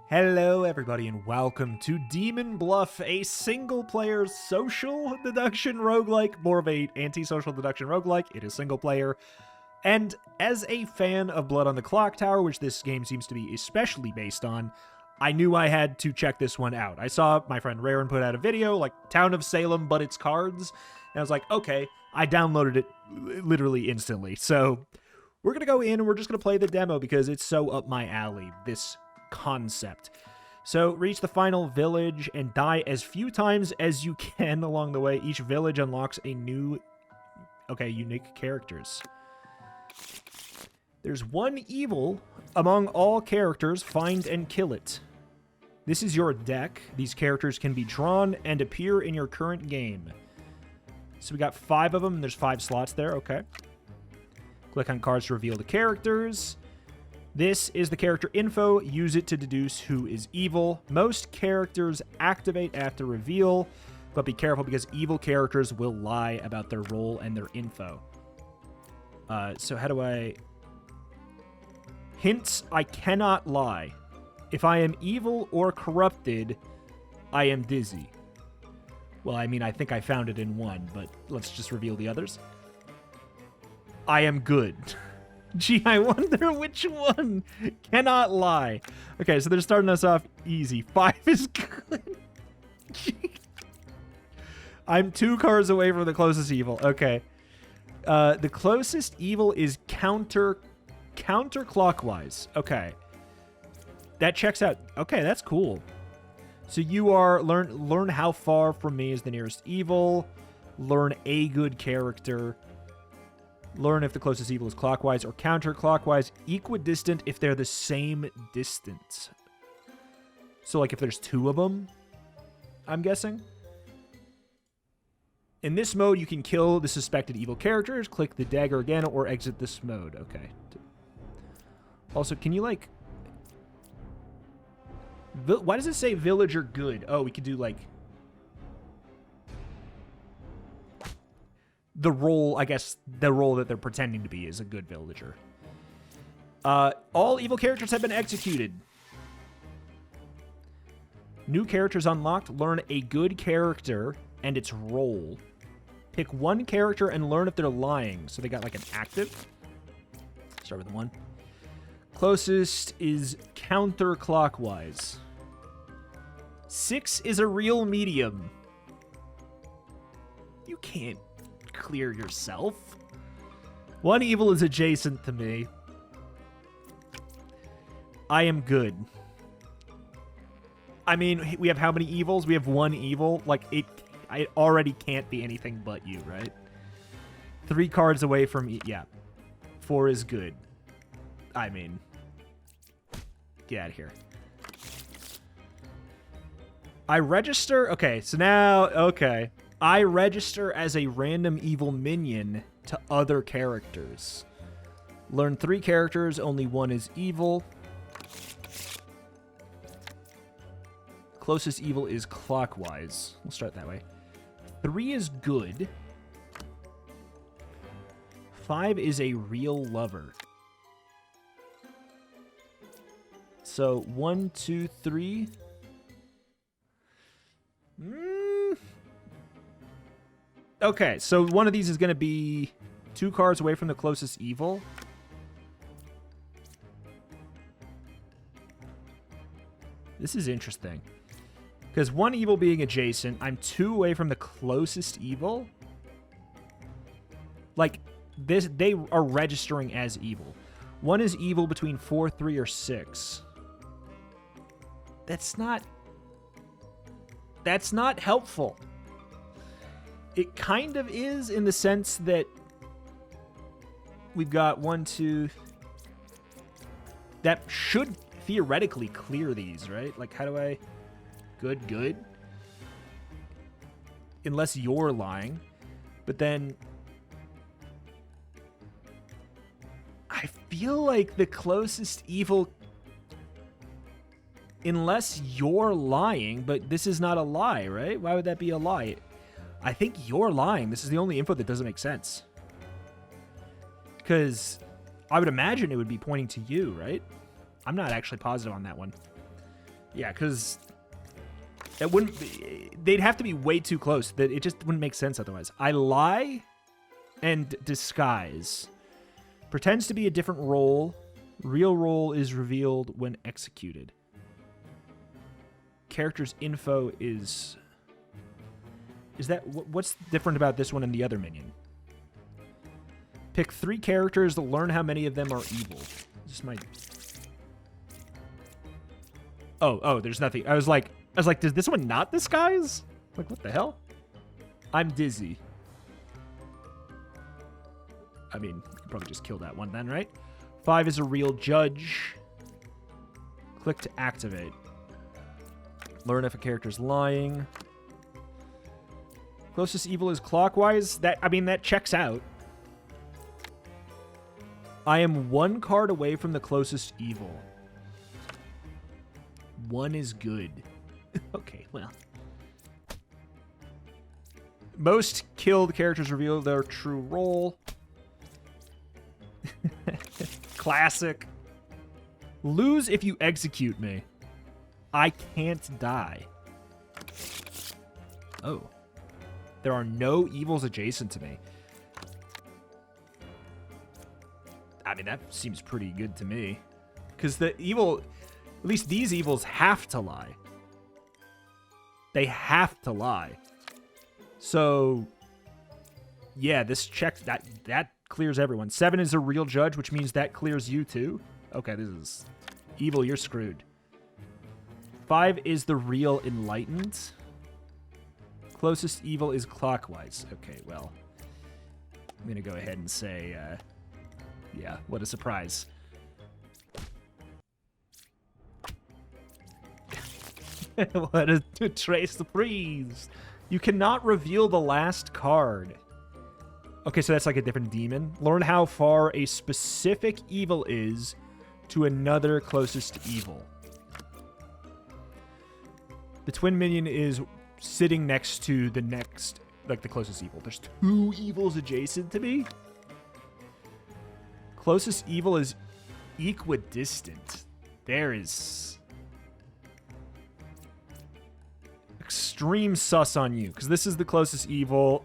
Hello everybody and welcome to Demon Bluff, a single-player social deduction roguelike, more of a anti-social deduction roguelike. It is single-player. And as a fan of Blood on the Clocktower, which this game seems to be especially based on, I knew I had to check this one out. I saw my friend Raren put out a video, like Town of Salem, but it's cards. And I was like, okay, I downloaded it literally instantly. So we're going to go in and we're just going to play the demo because it's so up my alley, this concept. So reach the final village and die as few times as you can along the way. Each village unlocks a new, unique characters. There's one evil among all characters. Find and kill it. This is your deck. These characters can be drawn and appear in your current game. So we got 5 of them, and there's 5 slots there. Okay. Click on cards to reveal the characters. This is the character info. Use it to deduce who is evil. Most characters activate after reveal, but be careful because evil characters will lie about their role and their info. So how do I... Hints, I cannot lie. If I am evil or corrupted, I am dizzy. Well, I mean, I think I found it in one, but let's just reveal the others. I am good. Gee, I wonder which one. Cannot lie. Okay, so they're starting us off easy. 5 is good. I'm 2 cards away from the closest evil. Okay. The closest evil is counterclockwise. Okay. That checks out. Okay, that's cool. So you are learn how far from me is the nearest evil. Learn a good character. Learn if the closest evil is clockwise or counterclockwise. Equidistant if they're the same distance. So, like, if there's 2 of them, I'm guessing. In this mode, you can kill the suspected evil characters, click the dagger again, or exit this mode. Okay. Also, can you, like... Why does it say villager good? Oh, we could do, like... the role, I guess, the role that they're pretending to be is a good villager. All evil characters have been executed. New characters unlocked. Learn a good character and its role. Pick one character and learn if they're lying. So they got like an active. Start with 1. Closest is counterclockwise. 6 is a real medium. You can't clear yourself. 1 evil is adjacent to me. I am good. I mean, we have how many evils? We have 1 evil. Like, it already can't be anything but you, right? 3 cards away from... yeah. 4 is good. I mean... get out of here. I register... okay, so now... okay. I register as a random evil minion to other characters. Learn 3 characters, only 1 is evil. Closest evil is clockwise. We'll start that way. 3 is good. 5 is a real lover. So 1, 2, 3. Okay, so one of these is going to be 2 cards away from the closest evil. This is interesting. Because 1 evil being adjacent, I'm 2 away from the closest evil. Like, this, they are registering as evil. 1 is evil between 4, 3, or 6. That's not helpful. It kind of is in the sense that we've got 1, 2... that should theoretically clear these, right? Like, how do I... good. Unless you're lying. But then... I feel like the closest evil... unless you're lying, but this is not a lie, right? Why would that be a lie? I think you're lying. This is the only info that doesn't make sense. Because I would imagine it would be pointing to you, right? I'm not actually positive on that one. Yeah, because it wouldn't be, they'd have to be way too close. That it just wouldn't make sense otherwise. I lie and disguise. Pretends to be a different role. Real role is revealed when executed. Character's info is that what's different about this one and the other minion? Pick 3 characters to learn how many of them are evil. This might. Oh, there's nothing. I was like, does this one not disguise? Like, what the hell? I'm dizzy. I mean, you could probably just kill that one then, right? 5 is a real judge. Click to activate. Learn if a character's lying. Closest evil is clockwise. That checks out. I am 1 card away from the closest evil. 1 is good. Okay, well. Most killed characters reveal their true role. Classic. Lose if you execute me. I can't die. Oh. There are no evils adjacent to me. I mean, that seems pretty good to me. Because the evil... At least these evils have to lie. They have to lie. So... Yeah, this checks... That clears everyone. 7 is a real judge, which means that clears you too. Okay, this is... Evil, you're screwed. 5 is the real enlightened. Closest evil is clockwise. Okay, well... I'm going to go ahead and say... yeah, what a surprise. What a Chrysophrase. You cannot reveal the last card. Okay, so that's like a different demon. Learn how far a specific evil is to another closest evil. The twin minion is sitting next to the next, like the closest evil. There's 2 evils adjacent to me. Closest evil is equidistant. There is extreme sus on you, because this is the closest evil.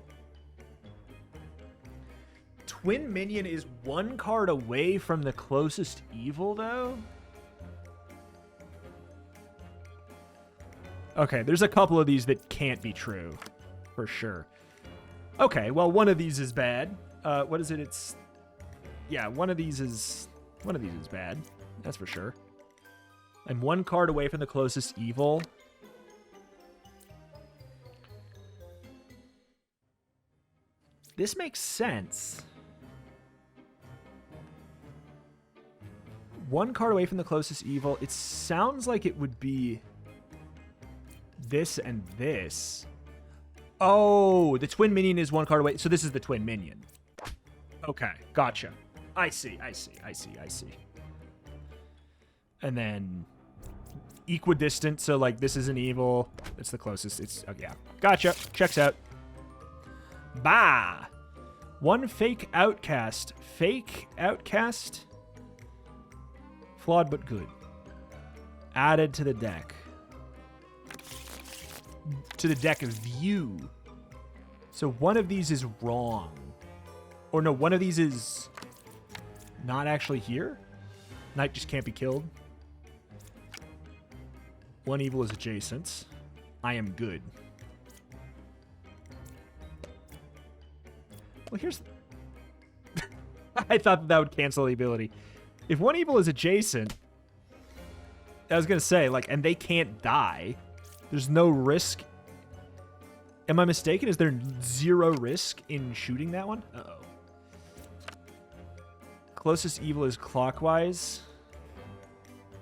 Twin minion is 1 card away from the closest evil, though? Okay, there's a couple of these that can't be true, for sure. Okay, well, one of these is bad. What is it? It's... Yeah, one of these is bad. That's for sure. I'm 1 card away from the closest evil. This makes sense. 1 card away from the closest evil. It sounds like it would be this and this. Oh, the twin minion is 1 card away. So this is the twin minion. Okay, gotcha. I see. And then equidistant, so like this is an evil. It's the closest. It's, oh, yeah. Gotcha. Checks out. Bah! 1 fake outcast. Fake outcast? Flawed but good. Added to the deck. To the deck of view. So one of these is wrong. Or no, one of these is not actually here. Knight just can't be killed. 1 evil is adjacent. I am good. Well, here's... I thought that would cancel the ability. If 1 evil is adjacent... I was going to say, like, and they can't die. There's no risk. Am I mistaken? Is there 0 risk in shooting that one? Uh-oh. Closest evil is clockwise.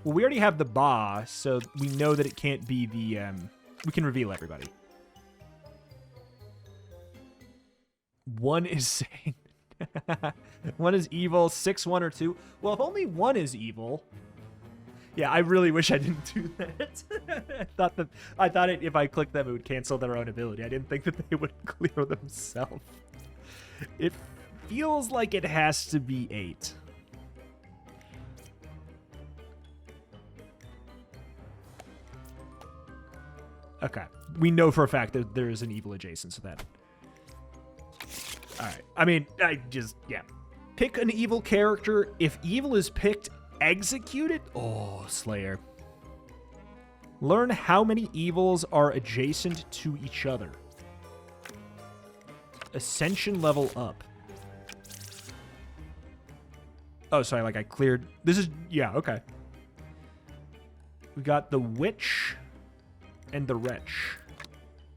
Well, we already have the Ba, so we know that it can't be the... we can reveal everybody. 1 is saying... 1 is evil, 6, 1, or 2. Well, if only 1 is evil... Yeah, I really wish I didn't do that. I thought if I clicked them, it would cancel their own ability. I didn't think that they would clear themselves. It feels like it has to be 8. Okay. We know for a fact that there is an evil adjacent to that. Alright. I mean, yeah. Pick an evil character. If evil is picked, execute it. Oh, Slayer. Learn how many evils are adjacent to each other. Ascension level up. Oh, sorry, like I cleared... This is... Yeah, okay. We got the Witch and the Wretch.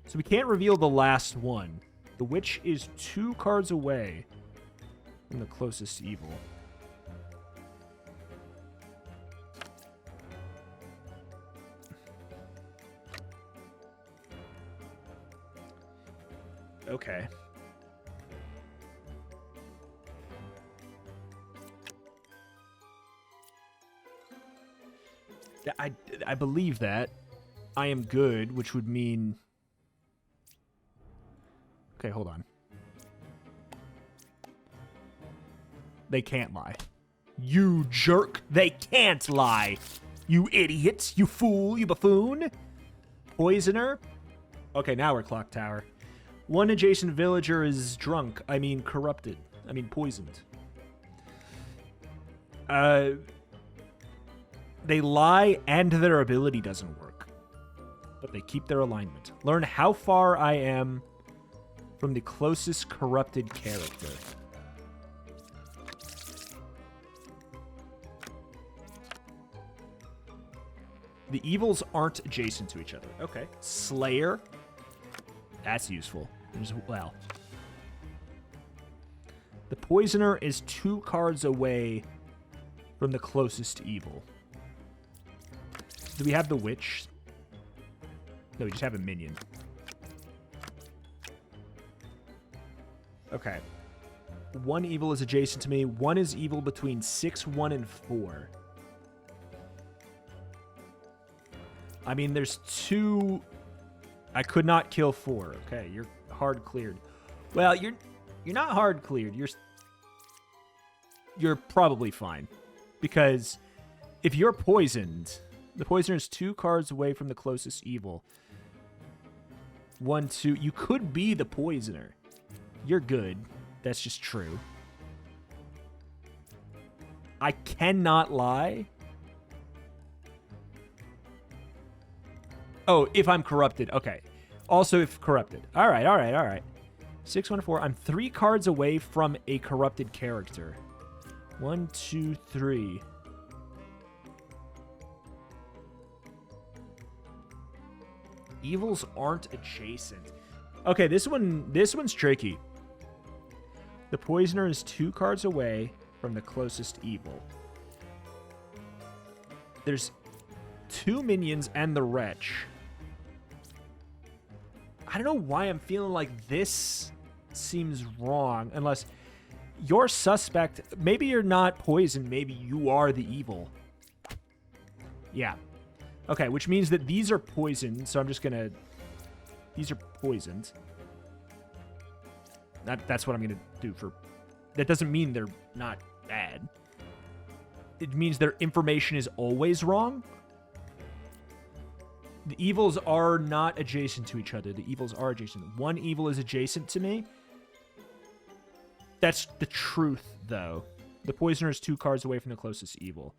So we can't reveal the last one. The Witch is 2 cards away from the closest evil. Okay. I believe that. I am good, which would mean... Okay, hold on. They can't lie. You jerk. They can't lie. You idiot. You fool. You buffoon. Poisoner. Okay, now we're Clock Tower. 1 adjacent villager is drunk. I mean corrupted. I mean poisoned. They lie and their ability doesn't work. But they keep their alignment. Learn how far I am from the closest corrupted character. The evils aren't adjacent to each other. Okay. Slayer. That's useful as well. The Poisoner is 2 cards away from the closest evil. Do we have the Witch? No, we just have a minion. Okay. 1 evil is adjacent to me. 1 is evil between 6, 1, and 4. I mean, there's 2... I could not kill 4. Okay, you're hard cleared. Well, you're not hard cleared. You're probably fine. Because if you're poisoned, the Poisoner is 2 cards away from the closest evil. 1, 2... You could be the Poisoner. You're good. That's just true. I cannot lie. Oh, if I'm corrupted. Okay. Also, if corrupted. All right. 6, 1, 4. I'm 3 cards away from a corrupted character. 1, 2, 3. Evils aren't adjacent. Okay, this one's tricky. The Poisoner is 2 cards away from the closest evil. There's 2 minions and the Wretch. I don't know why I'm feeling like this seems wrong, unless you're suspect. Maybe you're not poisoned. Maybe you are the evil. Yeah. Okay, which means that these are poisoned, so I'm just gonna... These are poisoned. That's what I'm gonna do for... That doesn't mean they're not bad. It means their information is always wrong. The evils are not adjacent to each other. The evils are adjacent. 1 evil is adjacent to me. That's the truth, though. The Poisoner is 2 cards away from the closest evil.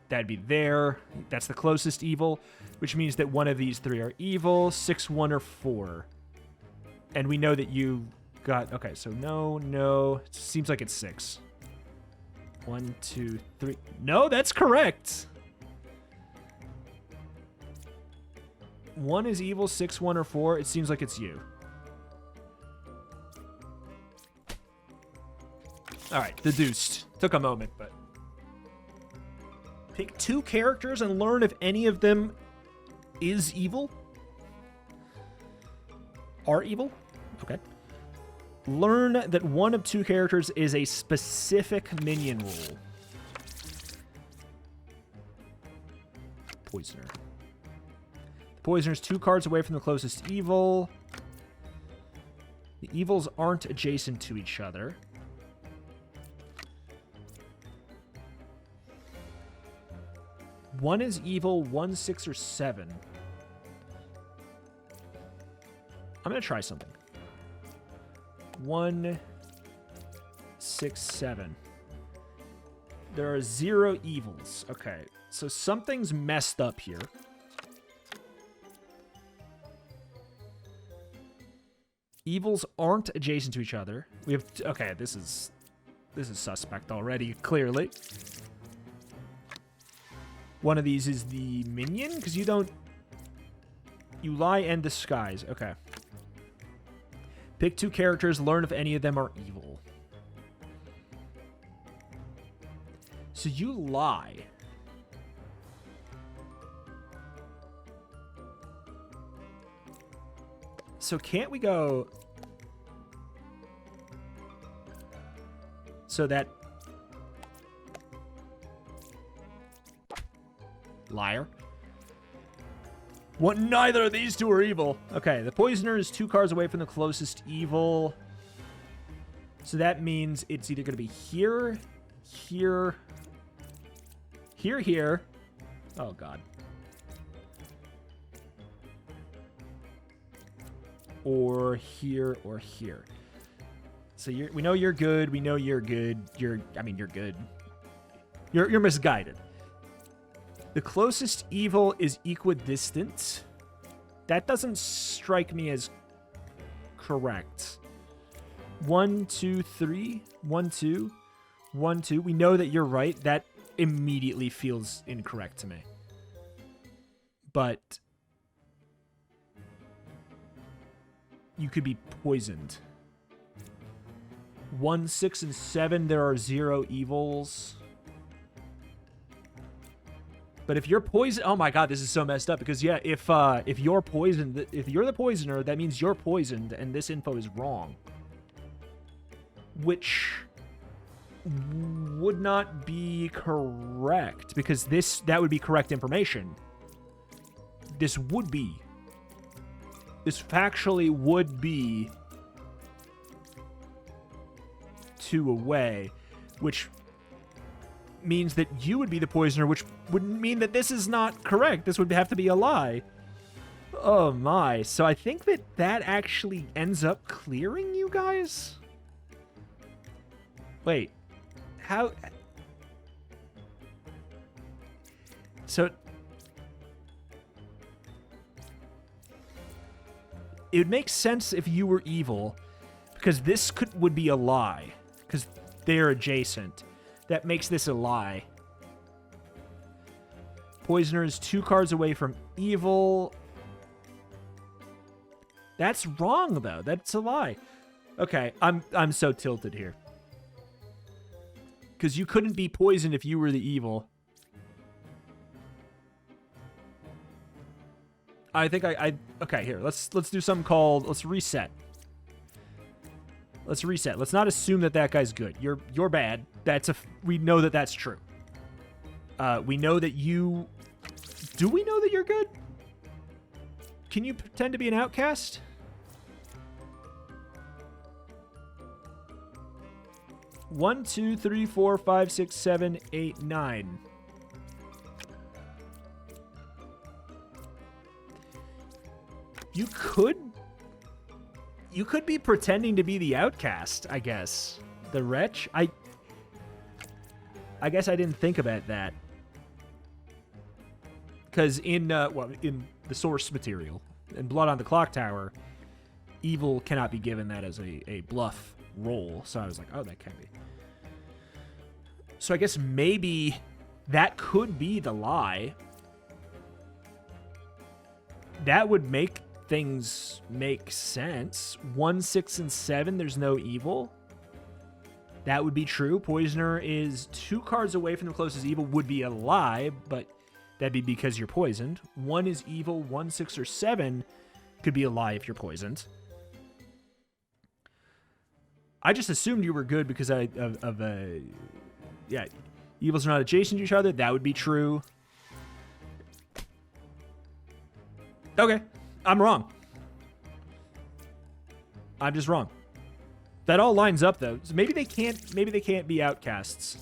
That'd be there. That's the closest evil, which means that one of these 3 are evil. 6, 1, or 4. And we know that you got... Okay, so no. It seems like it's 6. 1, 2, 3. No, that's correct. 1 is evil, 6, 1, or 4. It seems like it's you. All right, deduced. Took a moment, but... Pick 2 characters and learn if any of them is evil. Are evil? Okay. Learn that 1 of 2 characters is a specific minion rule. Poisoner. The Poisoner's 2 cards away from the closest evil. The evils aren't adjacent to each other. One is evil, 1, 6, or 7. I'm going to try something. 1, 6, 7. There are 0 evils. Okay, so something's messed up here. Evils aren't adjacent to each other. We have... Okay, this is suspect already, clearly. One of these is the minion, because you don't... You lie and disguise. Okay. Pick 2 characters, learn if any of them are evil. So you lie. So can't we go... So that... Liar. What? Neither of these two are evil. Okay, the poisoner is 2 cards away from the closest evil. So that means it's either going to be here, here, here. Oh, God. Or here or here. So we know you're good. We know you're good. You're good. You're misguided. The closest evil is equidistant. That doesn't strike me as correct. 1, 2, 3. 1, 2. 1, 2. We know that you're right. That immediately feels incorrect to me. But you could be poisoned. 1, 6, and 7, there are 0 evils. But if you're poisoned, oh my God, this is so messed up. Because yeah, if you're poisoned, if you're the poisoner, that means you're poisoned, and this info is wrong, which would not be correct because that would be correct information. This factually would be 2 away, which means that you would be the poisoner, which would mean that this is not correct. This would have to be a lie. Oh my. So I think that actually ends up clearing you guys? Wait. How? So it would make sense if you were evil, because this would be a lie, because they're adjacent. That makes this a lie. Poisoner is 2 cards away from evil. That's wrong, though. That's a lie. Okay, I'm so tilted here. Because you couldn't be poisoned if you were the evil. I think okay, here. Let's do something called... Let's reset. Let's reset. Let's not assume that guy's good. You're bad. We know that that's true. We know that you... Do we know that you're good? Can you pretend to be an outcast? One, 2, 3, 4, 5, 6, 7, 8, 9. You could be pretending to be the outcast, I guess. The wretch? I guess I didn't think about that. Because in the source material, in Blood on the Clock Tower, evil cannot be given that as a bluff roll. So I was like, oh, that can be. So I guess maybe that could be the lie. That would make things make sense. 1, 6, and 7, there's no evil. That would be true. Poisoner is 2 cards away from the closest evil would be a lie, but that'd be because you're poisoned. 1 is evil. 1, 6, or 7 could be a lie if you're poisoned. I just assumed you were good because yeah, evils are not adjacent to each other. That would be true. Okay, I'm wrong. I'm just wrong. That all lines up though. So maybe they can't be outcasts.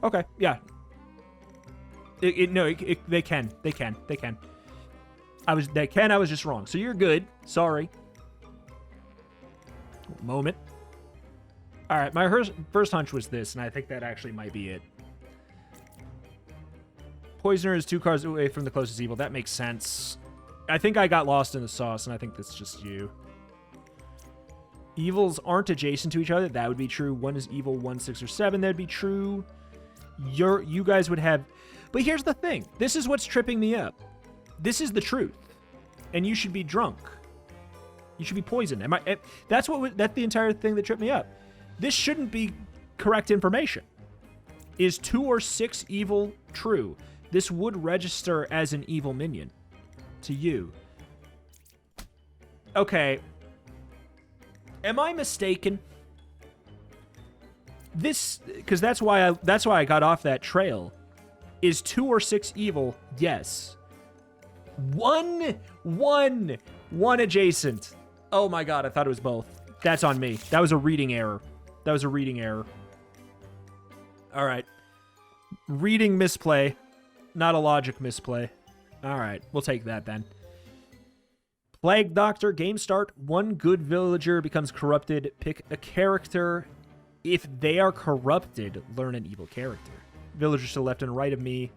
Okay, yeah. They can. I was just wrong. So you're good. Sorry. Moment. All right, my first hunch was this, and I think that actually might be it. Poisoner is 2 cards away from the closest evil. That makes sense. I think I got lost in the sauce, and I think that's just you. Evils aren't adjacent to each other. That would be true. One is evil, 1, 6, or 7. That would be true. You guys would have... But here's the thing. This is what's tripping me up. This is the truth. And you should be drunk. You should be poisoned. That's the entire thing that tripped me up. This shouldn't be correct information. Is 2 or 6 evil true? This would register as an evil minion to you. Okay. Am I mistaken? This, because that's why I got off that trail. Is 2 or 6 evil? Yes. One adjacent. Oh my god, I thought it was both. That's on me. That was a reading error. All right. Reading misplay, not a logic misplay. All right, we'll take that then. Plague Doctor, game start. 1 good villager becomes corrupted. Pick a character. If they are corrupted, learn an evil character. Villagers to the left and right of me.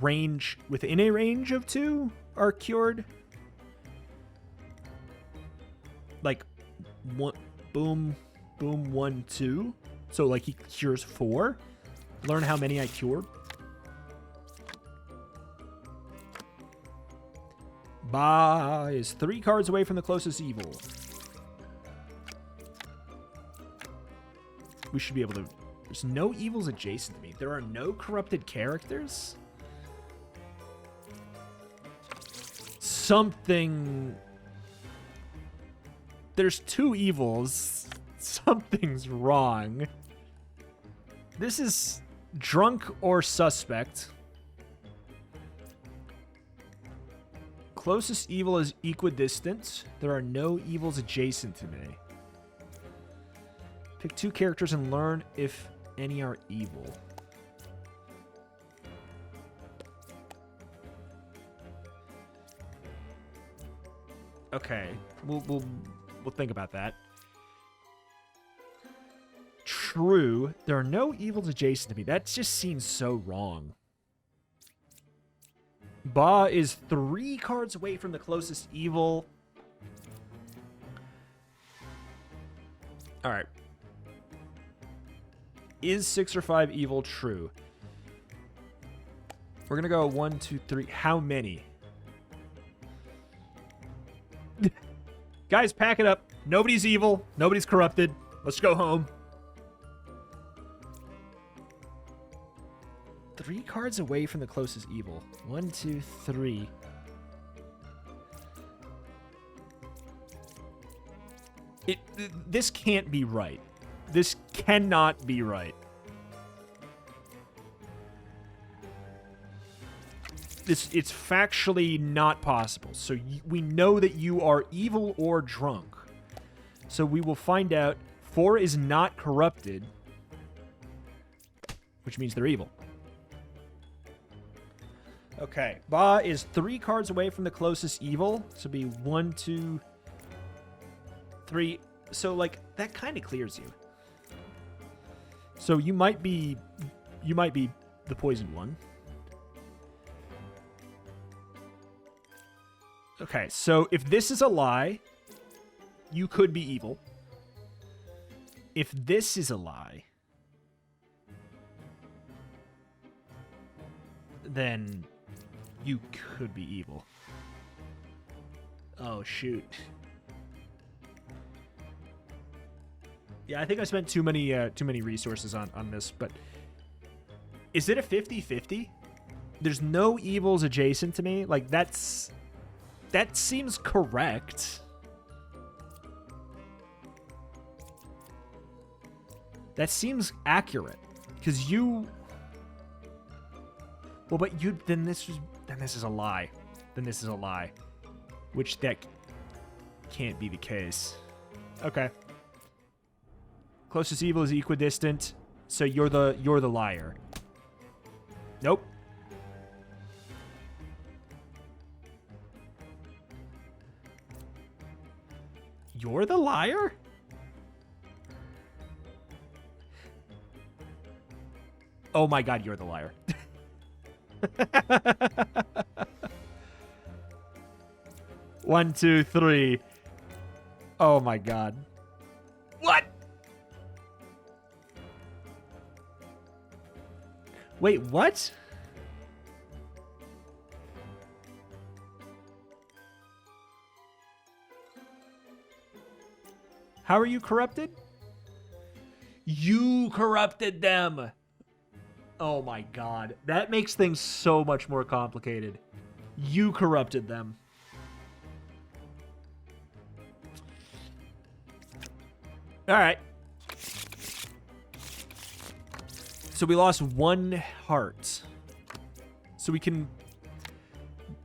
Within a range of 2 are cured. Like, boom, 1, 2. So, like, he cures 4. Learn how many I cured. Ba is 3 cards away from the closest evil. We should be able to... There's no evils adjacent to me. There are no corrupted characters? Something... There's 2 evils. Something's wrong. This is drunk or suspect. Closest evil is equidistant. There are no evils adjacent to me. Pick 2 characters and learn if any are evil. Okay, we'll think about that. True, there are no evils adjacent to me. That just seems so wrong. Ba is 3 cards away from the closest evil. All right. Is 6 or 5 evil true? We're going to go 1, 2, 3. How many? Guys, pack it up. Nobody's evil. Nobody's corrupted. Let's go home. 3 cards away from the closest evil. 1, 2, 3. This can't be right. This cannot be right. It's factually not possible. So we know that you are evil or drunk. So we will find out. 4 is not corrupted, which means they're evil. Okay, Ba is 3 cards away from the closest evil. So it'd be 1, 2, 3. So like that kind of clears you. So you might be the poisoned one. Okay, so if this is a lie, you could be evil. If this is a lie, then you could be evil. Oh, shoot. Yeah, I think I spent too many resources on this, but is it a 50-50? There's no evils adjacent to me? Like, that seems correct. That seems accurate. Because you... Well, but you... Then this is a lie. Then this is a lie. Which that can't be the case. Okay. Closest evil is equidistant. So you're the liar. Nope. You're the liar? Oh my god, you're the liar. 1, 2, 3. Oh my god. What? Wait, what? How are you corrupted? You corrupted them. Oh my god. That makes things so much more complicated. You corrupted them. Alright. So we lost 1 heart. So we can...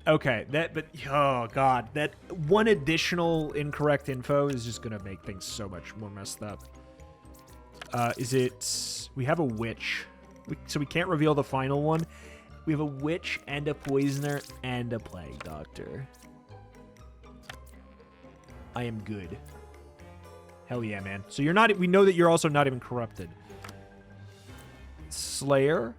Okay, oh god, that 1 additional incorrect info is just gonna make things so much more messed up. We have a witch. So we can't reveal the final one. We have a witch and a poisoner and a plague doctor. I am good. Hell yeah, man. So you're not, we know that you're also not even corrupted. Slayer.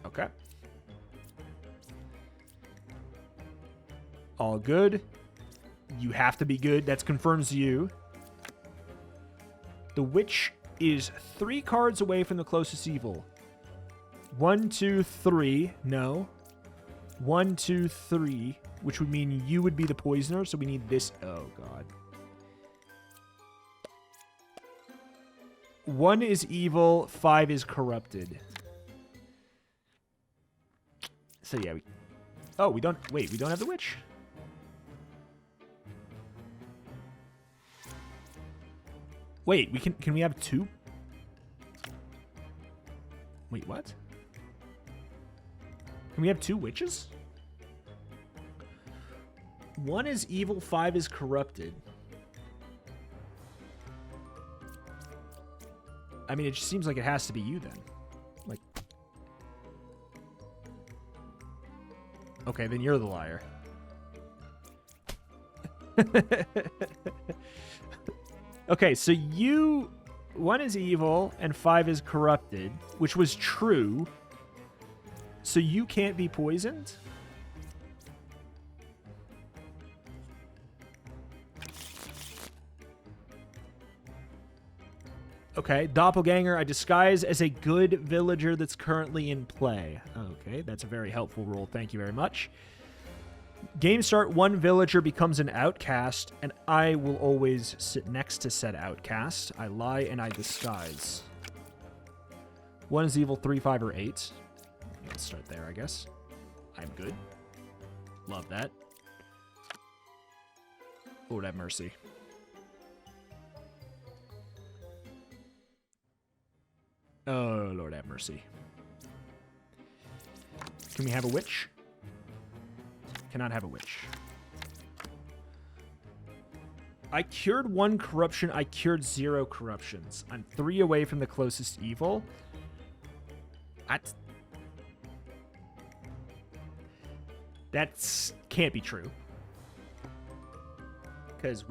Okay. All good. You have to be good. That confirms you. The witch is 3 cards away from the closest evil. 1, 2, 3. No. 1, 2, 3. Which would mean you would be the poisoner. So we need this. Oh, God. 1 is evil. 5 is corrupted. So yeah, we don't, wait, we don't have the witch? Wait, can we have 2? Wait, what? Can we have 2 witches? 1 is evil, 5 is corrupted. I mean, it just seems like it has to be you then. Like, okay, then you're the liar. Okay, so 1 is evil and 5 is corrupted, which was true. So you can't be poisoned? Okay, doppelganger, I disguise as a good villager that's currently in play. Okay, that's a very helpful rule. Thank you very much. Game start, 1 villager becomes an outcast, and I will always sit next to said outcast. I lie and I disguise. 1 is evil, 3, 5, or 8. Let's start there, I guess. I'm good. Love that. Lord have mercy. Oh, Lord have mercy. Can we have a witch? Cannot have a witch. I cured 1 corruption. I cured 0 corruptions. I'm 3 away from the closest evil. That can't be true. Because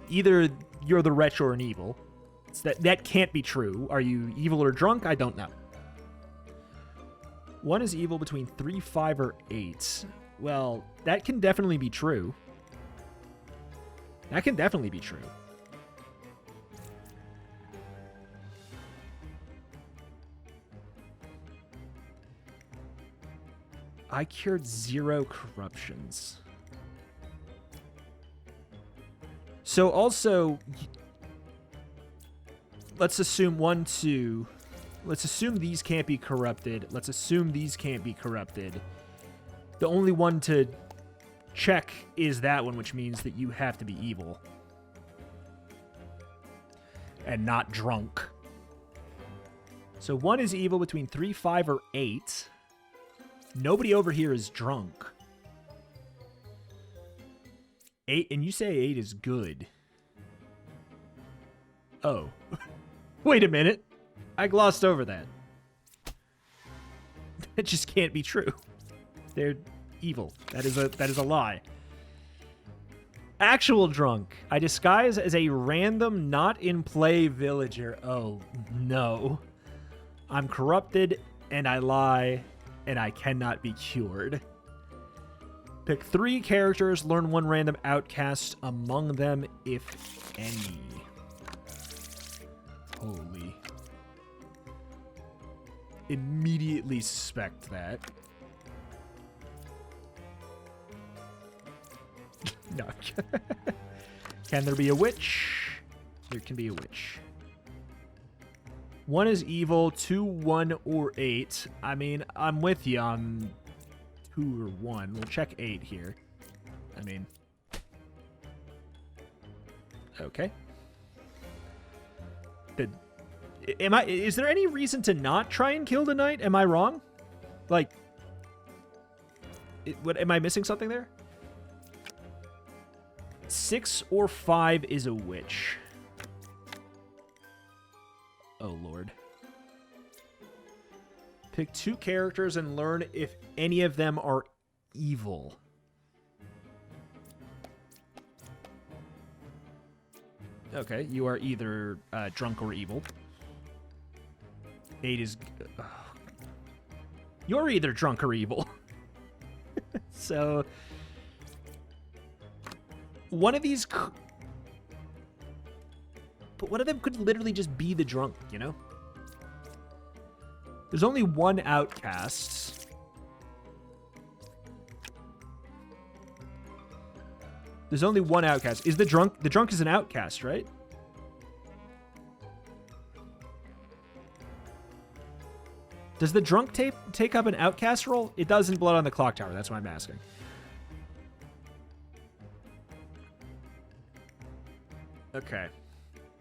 either you're the wretch or an evil. That can't be true. Are you evil or drunk? I don't know. 1 is evil between 3, 5, or 8. Well, that can definitely be true. That can definitely be true. I cured 0 corruptions. So also, let's assume 1, 2... Let's assume these can't be corrupted. Let's assume these can't be corrupted. The only one to check is that one, which means that you have to be evil. And not drunk. So 1 is evil between 3, 5, or 8. Nobody over here is drunk. 8, and you say 8 is good. Oh. Wait a minute. I glossed over that. That just can't be true. They're evil. That is a lie. Actual drunk. I disguise as a random, not in play villager. Oh, no. I'm corrupted, and I lie, and I cannot be cured. Pick 3 characters, learn 1 random outcast among them, if any. Holy. Immediately suspect that. No. Can there be a witch? There can be a witch. 1 is evil, 2, 1, or 8. I mean, I'm with you on 2 or 1. We'll check 8 here. I mean... Okay. Is there any reason to not try and kill the knight? Am I wrong? Like... am I missing something there? 6 or 5 is a witch. Oh, Lord. Pick 2 characters and learn if any of them are evil. Okay, you are either drunk or evil. 8 is... You're either drunk or evil. So... One of these... But one of them could literally just be the drunk, you know? There's only 1 outcast. There's only 1 outcast. Is the drunk... The drunk is an outcast, right? Does the drunk take up an outcast role? It does in Blood on the Clock Tower. That's why I'm asking. Okay.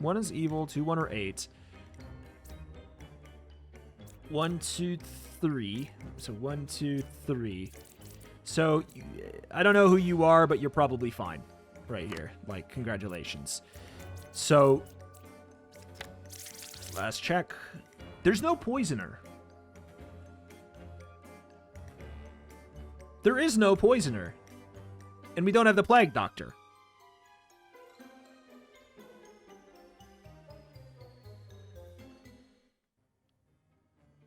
1 is evil, 2, 1, or 8. 1, 2, 3. So 1, 2, 3. So I don't know who you are, but you're probably fine right here. Like, congratulations. So last check. There's no poisoner. There is no poisoner. And we don't have the Plague Doctor.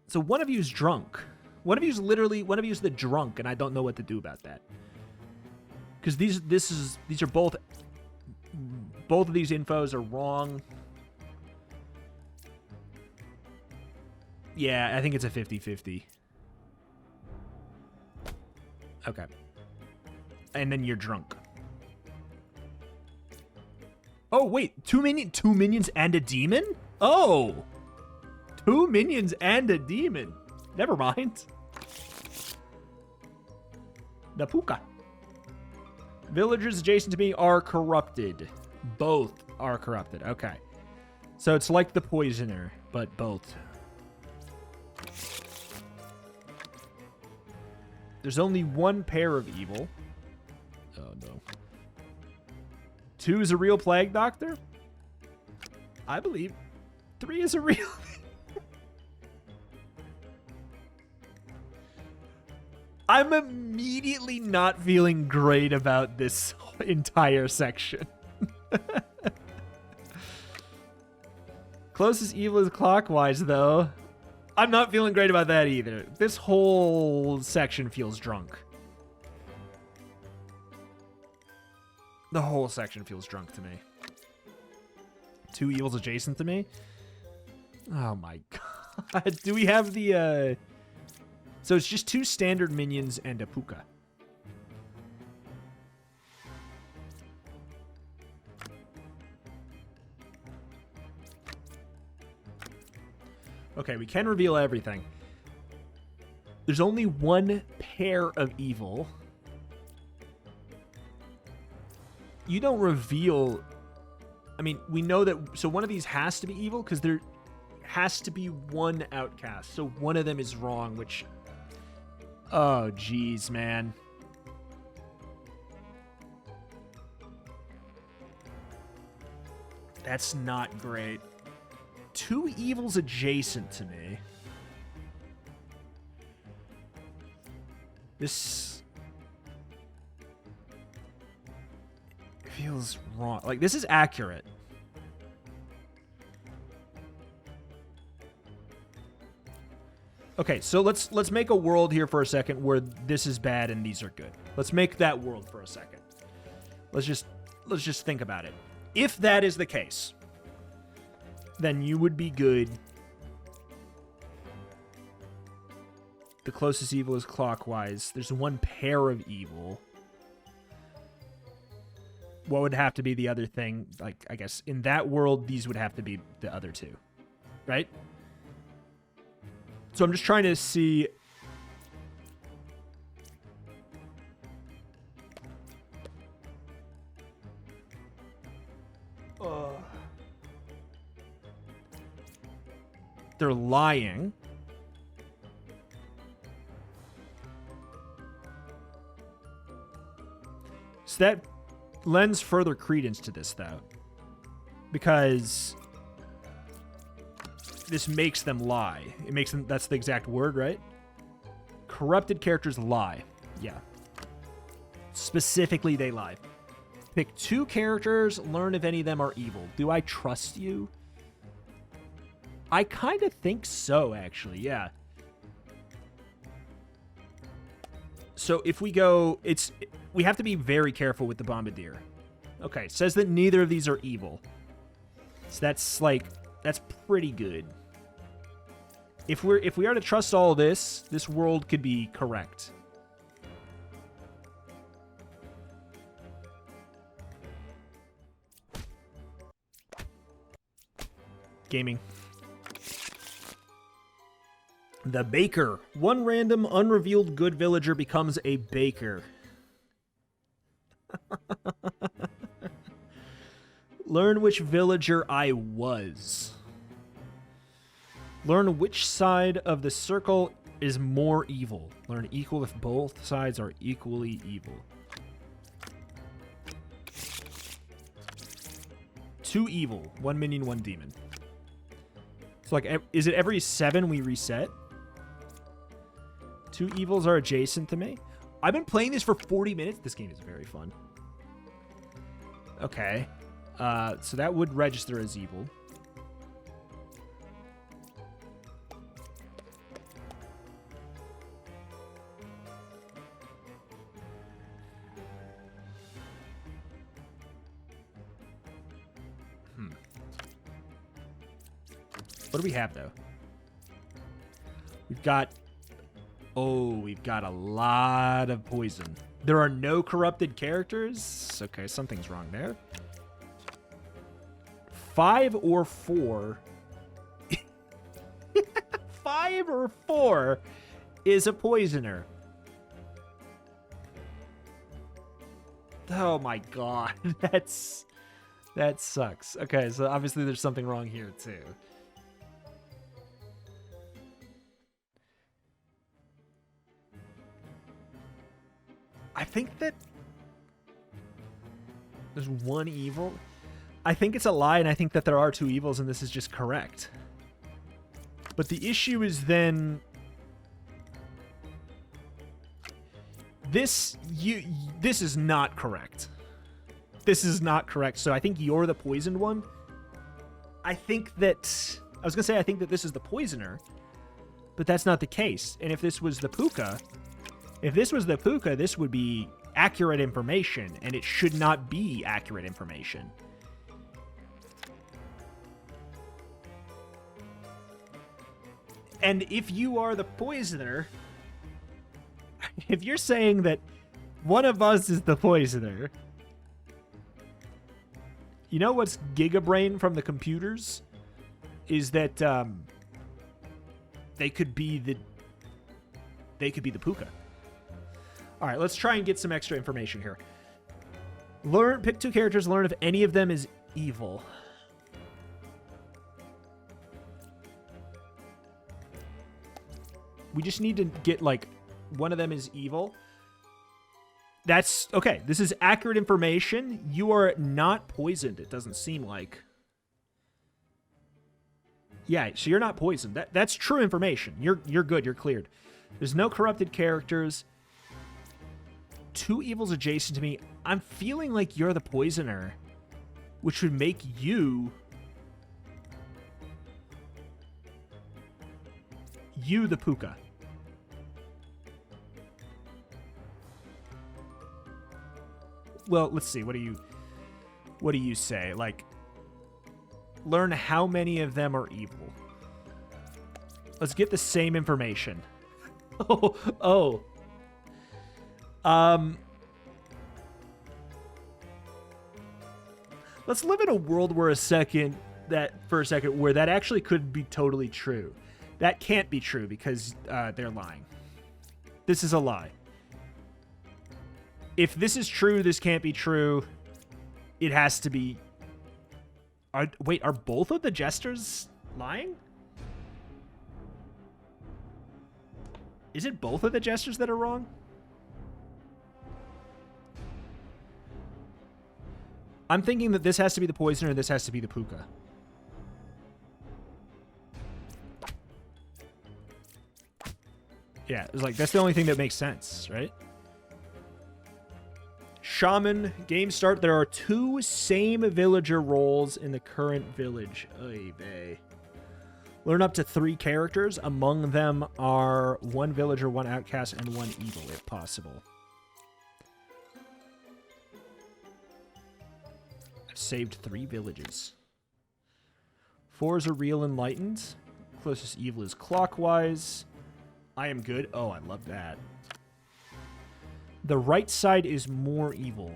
So one of you is drunk. One of you is the drunk, and I don't know what to do about that. Because these are both of these infos are wrong. Yeah, I think it's a 50-50. Okay. And then you're drunk. Oh, wait. 2 minions and a demon? Oh! 2 minions and a demon. Never mind. Napuka. Villagers adjacent to me are corrupted. Both are corrupted. Okay. So it's like the poisoner, but both. There's only 1 pair of evil. Oh, no. 2 is a real Plague Doctor? I believe 3 is a real... I'm immediately not feeling great about this entire section. Closest evil is clockwise, though. I'm not feeling great about that either. This whole section feels drunk. The whole section feels drunk to me. 2 evils adjacent to me? Oh my god. Do we have the, So it's just 2 standard minions and a puka. Okay, we can reveal everything. There's only 1 pair of evil. You don't reveal... I mean, we know that... So one of these has to be evil because there has to be 1 outcast. So one of them is wrong, which... Oh, jeez, man. That's not great. 2 evils adjacent to me. This feels wrong. Like, this is accurate. Okay, so let's make a world here for a second where this is bad and these are good. Let's make that world for a second. Let's just think about it. If that is the case, then you would be good. The closest evil is clockwise. There's 1 pair of evil. What would have to be the other thing? Like, I guess in that world, these would have to be the other 2, right? So I'm just trying to see. They're lying. So that lends further credence to this, though. Because this makes them lie. It makes them, that's the exact word, right? Corrupted characters lie. Yeah. Specifically, they lie. Pick 2 characters, learn if any of them are evil. Do I trust you? I kind of think so, actually, yeah. So if we go, we have to be very careful with the Bombardier. Okay, says that neither of these are evil. So that's pretty good. If we are to trust all this world could be correct. Gaming. The Baker. 1 random, unrevealed good villager becomes a baker. Learn which villager I was. Learn which side of the circle is more evil. Learn equal if both sides are equally evil. 2 evil. 1 minion, 1 demon. So, like, is it every 7 we reset? 2 evils are adjacent to me. I've been playing this for 40 minutes. This game is very fun. Okay. So that would register as evil. What do we have, though? We've got a lot of poison. There are no corrupted characters. Okay, something's wrong there. 5 or 4. 5 or 4 is a poisoner. Oh my god, that sucks. Okay, so obviously there's something wrong here too. I think that there's 1 evil. I think it's a lie, and I think that there are 2 evils, and this is just correct. But the issue is then this is not correct. This is not correct. So I think you're the poisoned one. I think that this is the poisoner, but that's not the case. And if this was the Puka, this would be accurate information, and it should not be accurate information. And if you are the poisoner, if you're saying that one of us is the poisoner, you know what's Gigabrain from the computers? Is that they could be the Puka. All right, let's try and get some extra information here. Pick 2 characters, learn if any of them is evil. We just need to get, like, one of them is evil. That's okay. This is accurate information. You are not poisoned, it doesn't seem like. Yeah, so you're not poisoned. That's true information. You're good. You're cleared. There's no corrupted characters. 2 evils adjacent to me. I'm feeling like you're the poisoner, which would make you the puka. Well, let's see. What do you say? Like, learn how many of them are evil. Let's get the same information. Oh. Let's live in a world where for a second where that actually could be totally true. That can't be true because they're lying. This is a lie. If this is true, this can't be true. It has to be... Wait, are both of the jesters lying? Is it both of the jesters that are wrong? I'm thinking that this has to be the poisoner and this has to be the puka. Yeah, it's like, that's the only thing that makes sense, right? Shaman, game start. There are 2 same villager roles in the current village. Oy vey. Learn up to 3 characters. Among them are 1 villager, 1 outcast, and 1 evil, if possible. I've saved 3 villages. 4s are real enlightened. Closest evil is clockwise. I am good. Oh, I love that. The right side is more evil.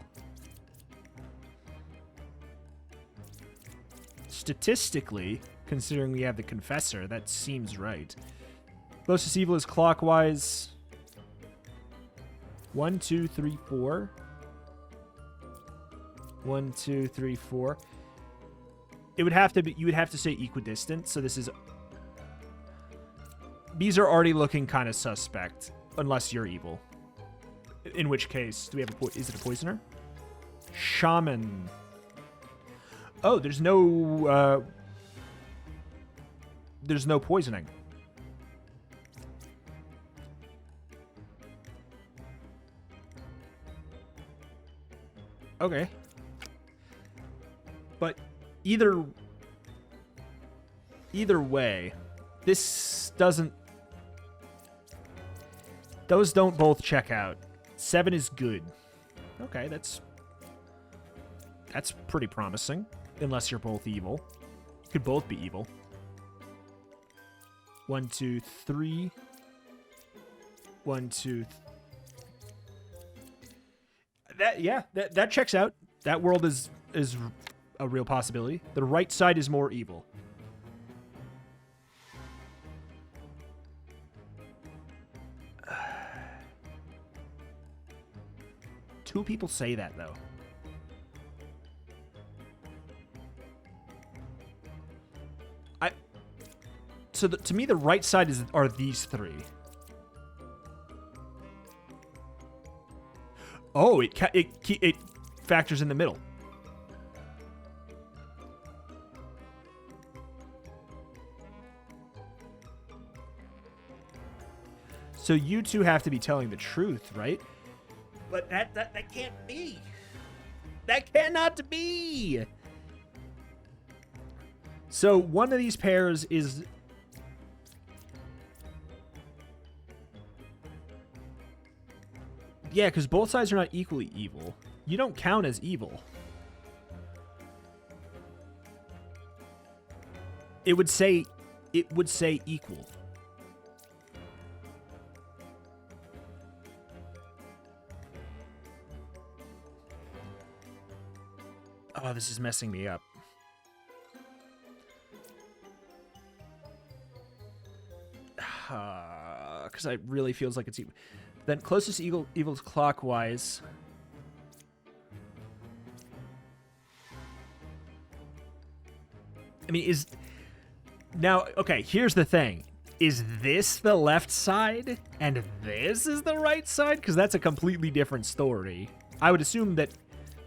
Statistically, considering we have the Confessor, that seems right. Closest evil is clockwise. 1, 2, 3, 4. 1, 2, 3, 4. It would have to be, you would have to say equidistant, so this is... These are already looking kind of suspect, unless you're evil. In which case, do we have is it a poisoner? Shaman. Oh, there's no poisoning. Okay. But either way, this doesn't... Those don't both check out. 7 is good. Okay, that's pretty promising. Unless you're both evil. You could both be evil. 1, 2, 3. 1, 2. That checks out. That world is a real possibility. The right side is more evil. Two people say that, though. So to me, the right side are these 3. Oh, it factors in the middle. So you two have to be telling the truth, right? But that can't be. That cannot be. So one of these pairs is... Yeah, because both sides are not equally evil. You don't count as evil. It would say equal. Oh, this is messing me up. Because it really feels like it's equal. Then closest evil is clockwise. I mean, now, okay, here's the thing. Is this the left side and this is the right side? Because that's a completely different story. I would assume that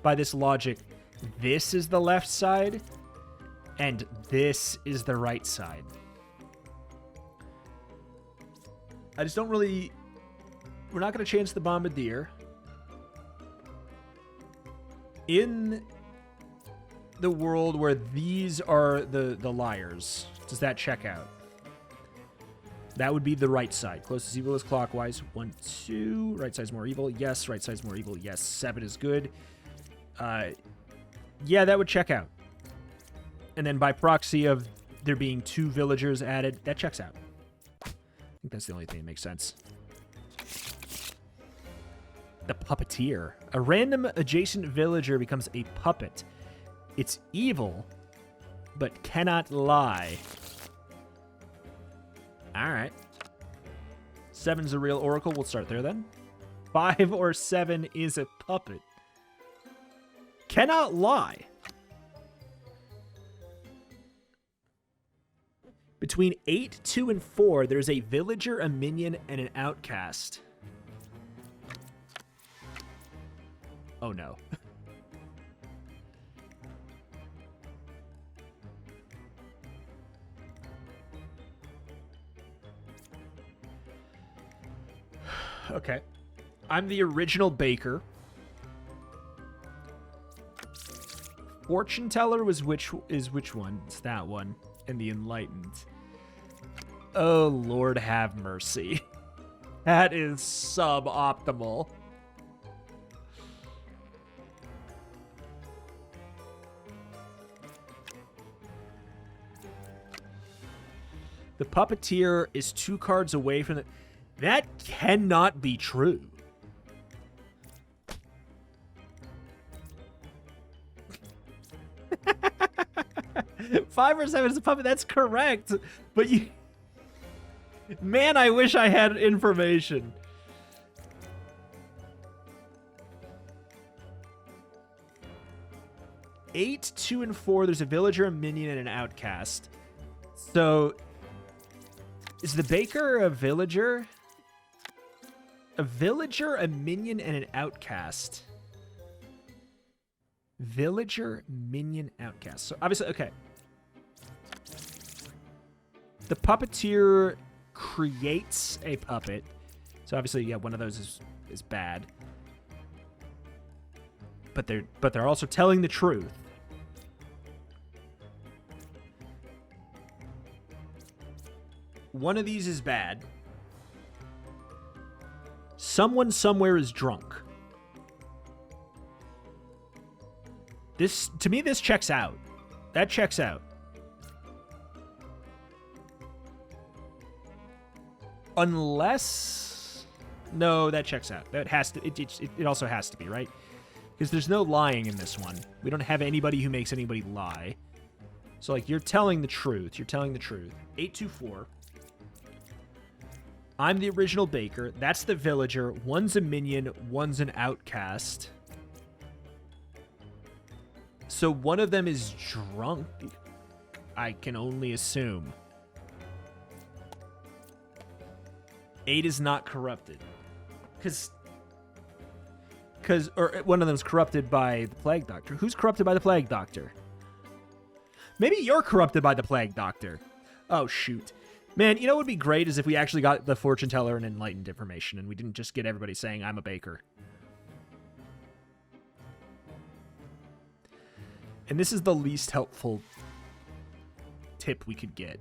by this logic, this is the left side And this is the right side. I just don't really... We're not going to change the Bombardier. In the world where these are the liars, does that check out? That would be the right side. Closest evil is clockwise. 1, 2. Right side's more evil. Yes. Right side's more evil. Yes. 7 is good. Yeah, that would check out. And then by proxy of there being 2 villagers added, that checks out. I think that's the only thing that makes sense. The Puppeteer. A random adjacent villager becomes a puppet. It's evil, but cannot lie. Alright. 7's a real oracle. We'll start there then. 5 or 7 is a puppet. Cannot lie. Between 8, 2, and 4, there's a villager, a minion, and an outcast. Oh no. Okay. I'm the original baker. Fortune teller was which one? It's that one. And the enlightened. Oh, Lord have mercy. That is suboptimal. The Puppeteer is 2 cards away from the... That cannot be true. Five or 7 is a puppet. That's correct. But you... Man, I wish I had information. Eight, 2, and 4. There's a villager, a minion, and an outcast. So... Is the baker a villager? A villager, a minion, and an outcast. Villager, minion, outcast. So obviously, okay. The Puppeteer creates a puppet. So obviously, yeah, one of those is bad. But they're also telling the truth. One of these is bad. Someone somewhere is drunk. This, to me, this checks out. That checks out. Unless... No, that checks out. That has to... It also has to be, right? Because there's no lying in this one. We don't have anybody who makes anybody lie. So, like, you're telling the truth. You're telling the truth. 824. I'm the original baker. That's the villager. One's a minion. One's an outcast. So one of them is drunk. I can only assume. 8 is not corrupted. Or one of them's corrupted by the Plague Doctor. Who's corrupted by the Plague Doctor? Maybe you're corrupted by the Plague Doctor. Oh, shoot. Man, you know what would be great is if we actually got the fortune teller and enlightened information and we didn't just get everybody saying, I'm a baker. And this is the least helpful tip we could get.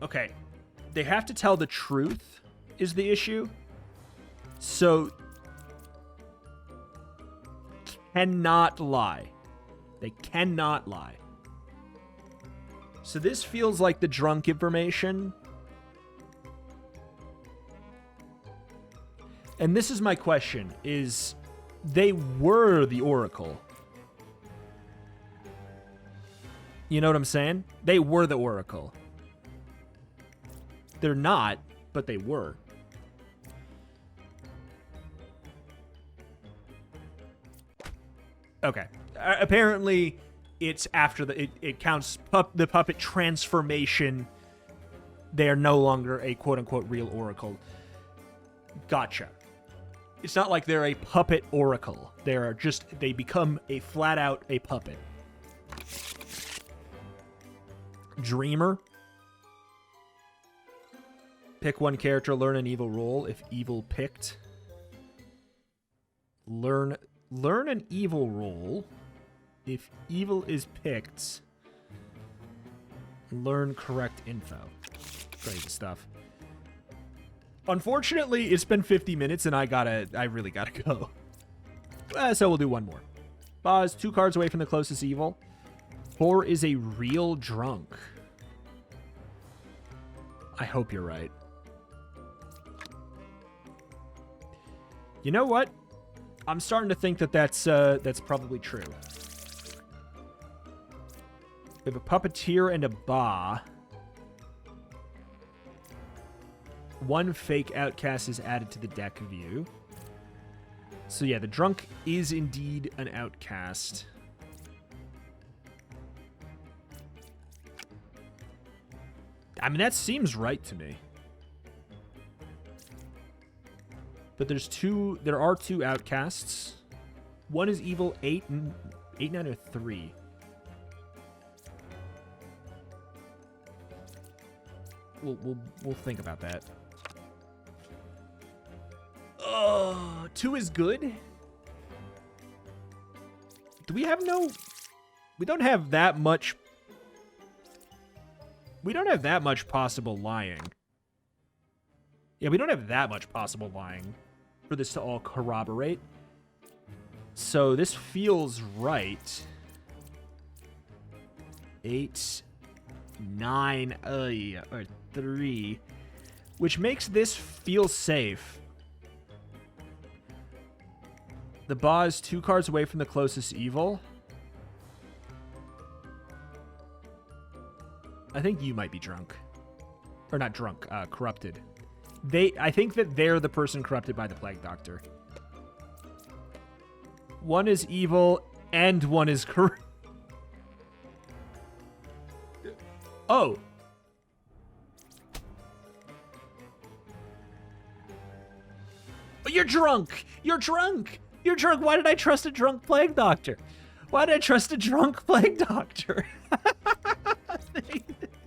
Okay. They have to tell the truth is the issue. So... cannot lie. They cannot lie. So this feels like the drunk information. And this is my question, is they were the Oracle. You know what I'm saying? They were the Oracle. They're not, but they were. Okay. Apparently, it's after it counts the puppet transformation. They are no longer a quote-unquote real oracle. Gotcha. It's not like they're a puppet oracle. They become a flat out a puppet. Dreamer. Pick one character, learn an evil role if evil picked. Learn an evil role if evil is picked. Learn correct info. Crazy stuff. Unfortunately, it's been 50 minutes and I really gotta go. So we'll do one more. Boz, 2 cards away from the closest evil. 4 is a real drunk. I hope you're right. You know what? I'm starting to think that that's probably true. We have a puppeteer and a ba. 1 fake outcast is added to the deck view. So yeah, the drunk is indeed an outcast. I mean, that seems right to me. But there are 2 outcasts. 1 is evil, 8, 9, or 3. We'll think about that. 2 is good. Do we have no... We don't have that much... We don't have that much possible lying. Yeah, we don't have that much possible lying for this to all corroborate. So this feels right. 8, 9, or 3. Which makes this feel safe. The ba is 2 cards away from the closest evil. I think you might be drunk. Or not drunk, corrupted. I think that they're the person corrupted by the Plague Doctor. 1 is evil, and 1 is corrupt. Oh. You're drunk! You're drunk! You're drunk! Why did I trust a drunk Plague Doctor? Why did I trust a drunk Plague Doctor?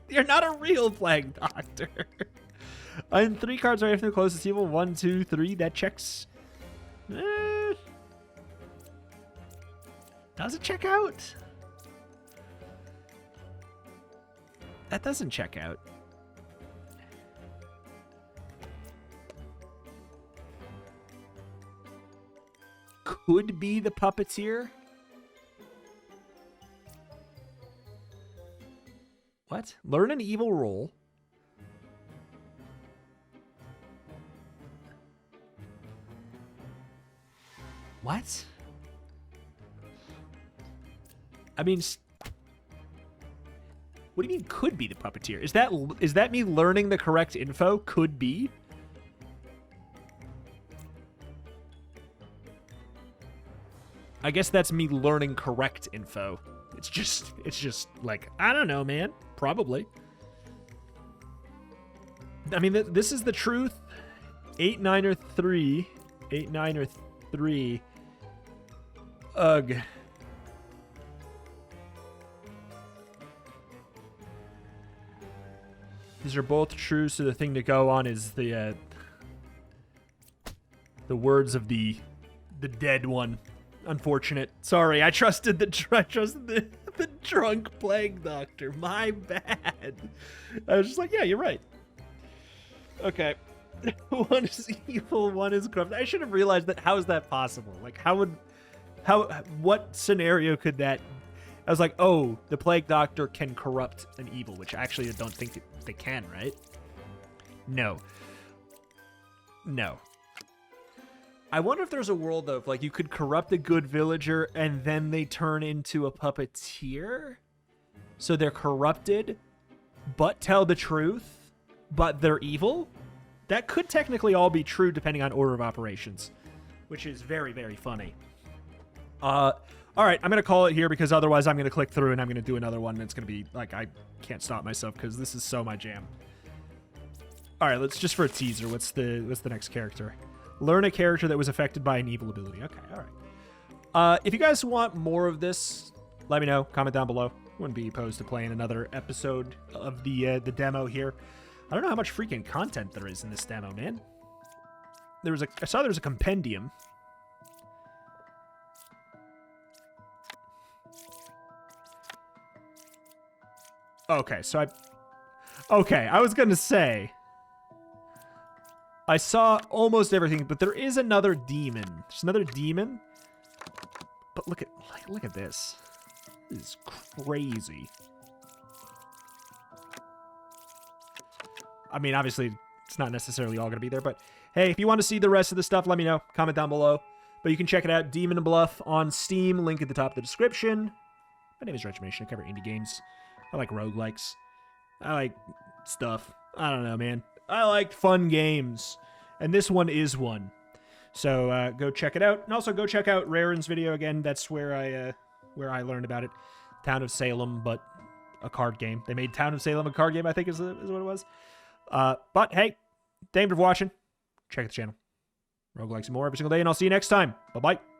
You're not a real Plague Doctor. I'm 3 cards away from the closest evil. 1, 2, 3. That checks. Does it check out? That doesn't check out. Could be the puppeteer. What? Learn an evil role. What? I mean, what do you mean could be the puppeteer? Is that me learning the correct info? Could be? I guess that's me learning correct info. It's just like, I don't know, man. Probably. I mean, this is the truth. 8, 9, or 3. 8, 9, or 3. Ugh. These are both true, so the thing to go on is the words of the dead one. Unfortunate. Sorry, I trusted the drunk Plague Doctor. My bad. I was just like, yeah, you're right. Okay. 1 is evil, 1 is corrupt. I should have realized that. How is that possible? Like, what scenario could that... I was like, oh, the Plague Doctor can corrupt an evil, which actually I don't think they can, right? No. No. I wonder if there's a world, though, if, like, you could corrupt a good villager and then they turn into a puppeteer? So they're corrupted, but tell the truth, but they're evil? That could technically all be true depending on order of operations, which is very, very funny. All right, I'm going to call it here because otherwise I'm going to click through and I'm going to do another one and it's going to be, like, I can't stop myself because this is so my jam. All right, let's just for a teaser. What's the next character? Learn a character that was affected by an evil ability. Okay, all right. If you guys want more of this, let me know. Comment down below. Wouldn't be opposed to playing another episode of the demo here. I don't know how much freaking content there is in this demo, man. I saw there was a compendium. Okay, so I was gonna say I saw almost everything, but there is another demon. There's another demon. But look at this. This is crazy. I mean, obviously, it's not necessarily all going to be there, but hey, if you want to see the rest of the stuff, let me know. Comment down below. But you can check it out, Demon Bluff on Steam, link at the top of the description. My name is Regimation. I cover indie games. I like roguelikes. I like stuff. I don't know, man. I like fun games, and this one is one. So go check it out, and also go check out Raren's video again. That's where I learned about it. Town of Salem, but a card game. They made Town of Salem a card game, I think is what it was. But hey, thank you for watching. Check out the channel. Roguelikes and more every single day, and I'll see you next time. Bye-bye.